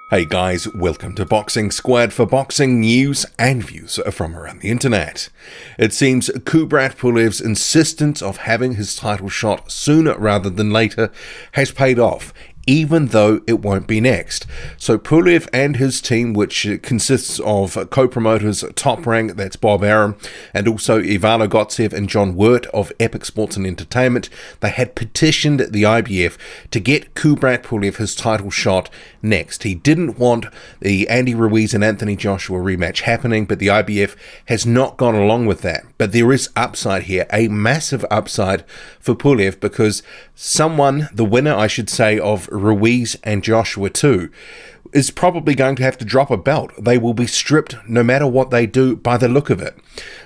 Hey guys, welcome to Boxing Squad for boxing news and views from around the internet. It seems Kubrat Pulev's insistence of having his title shot sooner rather than later has paid off, even though it won't be next. So Pulev and his team, which consists of co-promoters Top Rank, that's Bob Arum, and also Ivano Gotsev and John Wirt of Epic Sports and Entertainment, they had petitioned the IBF to get Kubrat Pulev his title shot next. He didn't want the Andy Ruiz and Anthony Joshua rematch happening, but the IBF has not gone along with that. But there is upside here, a massive upside for Pulev, because someone, the winner I should say, of Ruiz and Joshua too, is probably going to have to drop a belt. They will be stripped no matter what they do by the look of it.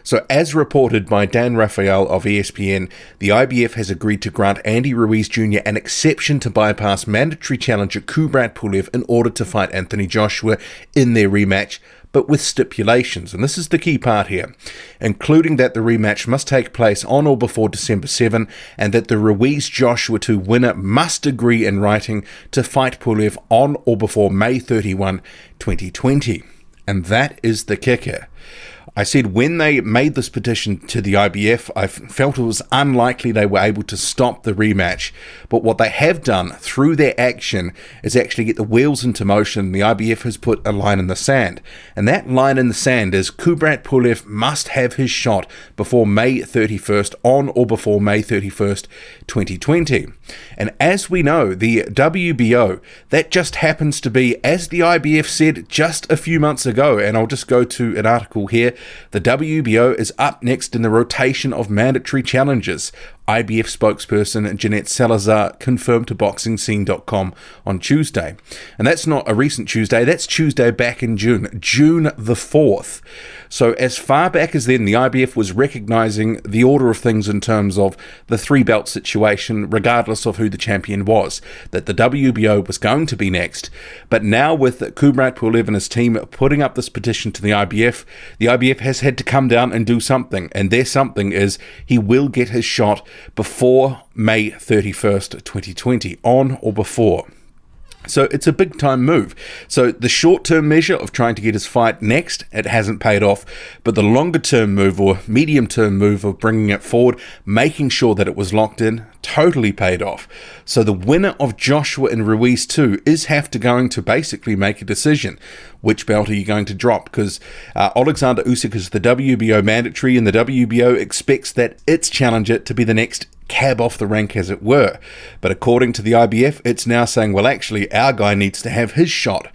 So as reported by Dan Rafael of ESPN, the IBF has agreed to grant Andy Ruiz Jr. an exception to bypass mandatory challenger Kubrat Pulev in order to fight Anthony Joshua in their rematch, but with stipulations, and this is the key part here, including that the rematch must take place on or before December 7, and that the Ruiz-Joshua 2 winner must agree in writing to fight Pulev on or before May 31, 2020. And that is the kicker. I said when they made this petition to the IBF, I felt it was unlikely they were able to stop the rematch. But what they have done through their action is actually get the wheels into motion. The IBF has put a line in the sand. And that line in the sand is Kubrat Pulev must have his shot before May 31st, on or before May 31st, 2020. And as we know, the WBO, that just happens to be, as the IBF said just a few months ago, and I'll just go to an article here, the WBO is up next in the rotation of mandatory challengers. IBF spokesperson Jeanette Salazar confirmed to BoxingScene.com on Tuesday. And that's not a recent Tuesday, that's Tuesday back in June the 4th. So as far back as then, the IBF was recognizing the order of things in terms of the three-belt situation, regardless of who the champion was, that the WBO was going to be next. But now with Kubrat Pulev and his team putting up this petition to the IBF has had to come down and do something. And their something is he will get his shot before May 31st, 2020, on or before. So it's a big time move. So the short term measure of trying to get his fight next, it hasn't paid off, but the longer term move or medium term move of bringing it forward, making sure that it was locked in, totally paid off. So the winner of Joshua and Ruiz 2 is going to basically make a decision. Which belt are you going to drop? Because Alexander Usyk is the WBO mandatory, and the WBO expects that its challenger to be the next cab off the rank, as it were. But according to the IBF, it's now saying, well, actually, our guy needs to have his shot.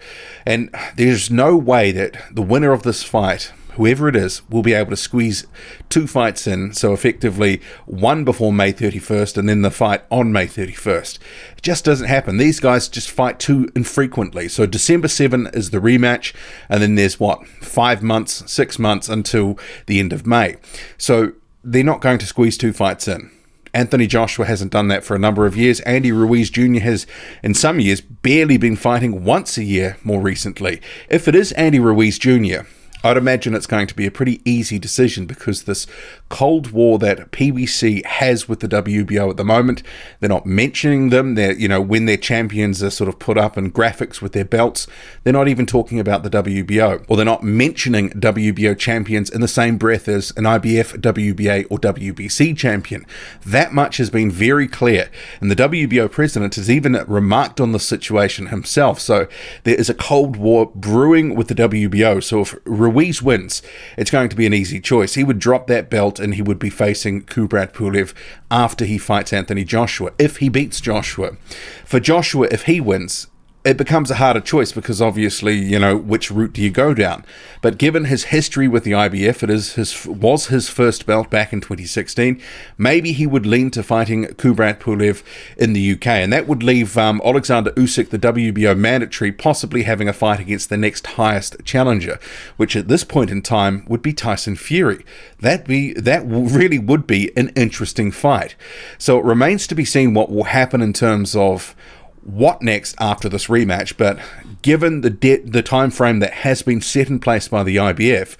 And there's no way that the winner of this fight, whoever it is, will be able to squeeze two fights in, so effectively one before May 31st and then the fight on May 31st. It just doesn't happen. These guys just fight too infrequently. So December 7 is the rematch, and then there's 6 months until the end of May. So they're not going to squeeze two fights in. Anthony Joshua hasn't done that for a number of years. Andy Ruiz Jr. has, in some years, barely been fighting once a year more recently. If it is Andy Ruiz Jr., I'd imagine it's going to be a pretty easy decision, because this cold war that PBC has with the WBO at the moment, they're not mentioning them. They're, when their champions are sort of put up in graphics with their belts, they're not even talking about the WBO, or they're not mentioning WBO champions in the same breath as an IBF, WBA, or WBC champion. That much has been very clear, and the WBO president has even remarked on the situation himself. So there is a cold war brewing with the WBO. So if Ruiz wins, it's going to be an easy choice. He would drop that belt and he would be facing Kubrat Pulev after he fights Anthony Joshua, if he beats Joshua. For Joshua, if he wins, it becomes a harder choice, because obviously, which route do you go down? But given his history with the IBF, it was his first belt back in 2016, maybe he would lean to fighting Kubrat Pulev in the UK, and that would leave Alexander Usyk, the WBO mandatory, possibly having a fight against the next highest challenger, which at this point in time would be Tyson Fury. That really would be an interesting fight. So it remains to be seen what will happen in terms of what next after this rematch, but given the time frame that has been set in place by the IBF,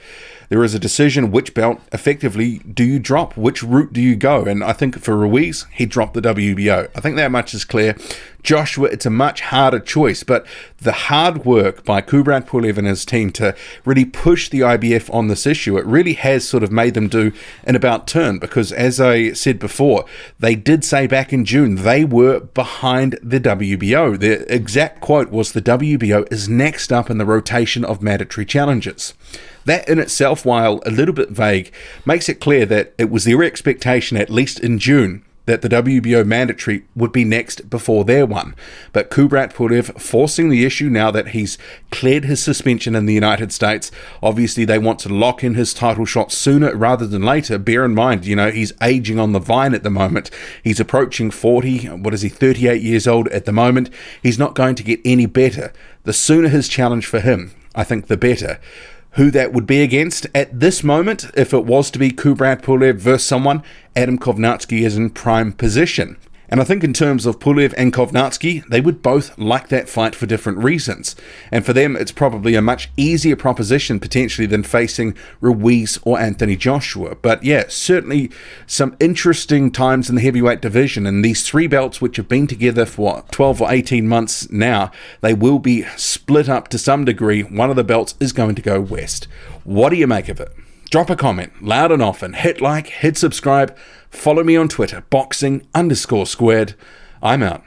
there is a decision which belt effectively do you drop, which route do you go. And I think for Ruiz, he dropped the WBO. I think that much is clear. Joshua, it's a much harder choice, but the hard work by Kubrat Pulev and his team to really push the IBF on this issue, it really has sort of made them do an about turn, because as I said before, they did say back in June they were behind the WBO. Their exact quote was, the WBO is next up in the rotation of mandatory challenges. That in itself, while a little bit vague, makes it clear that it was their expectation, at least in June, that the WBO mandatory would be next before their one. But Kubrat Pulev forcing the issue now that he's cleared his suspension in the United States. Obviously, they want to lock in his title shot sooner rather than later. Bear in mind, he's aging on the vine at the moment. He's approaching 40. 38 years old at the moment. He's not going to get any better. The sooner his challenge for him, I think the better. Who that would be against at this moment, if it was to be Kubrat Pulev versus someone, Adam Kovnatski is in prime position. And I think in terms of Pulev and Kovnatski, they would both like that fight for different reasons. And for them, it's probably a much easier proposition potentially than facing Ruiz or Anthony Joshua. But yeah, certainly some interesting times in the heavyweight division. And these three belts, which have been together for 12 or 18 months now, they will be split up to some degree. One of the belts is going to go west. What do you make of it? Drop a comment, loud and often. Hit like, hit subscribe. Follow me on Twitter, boxing_squared. I'm out.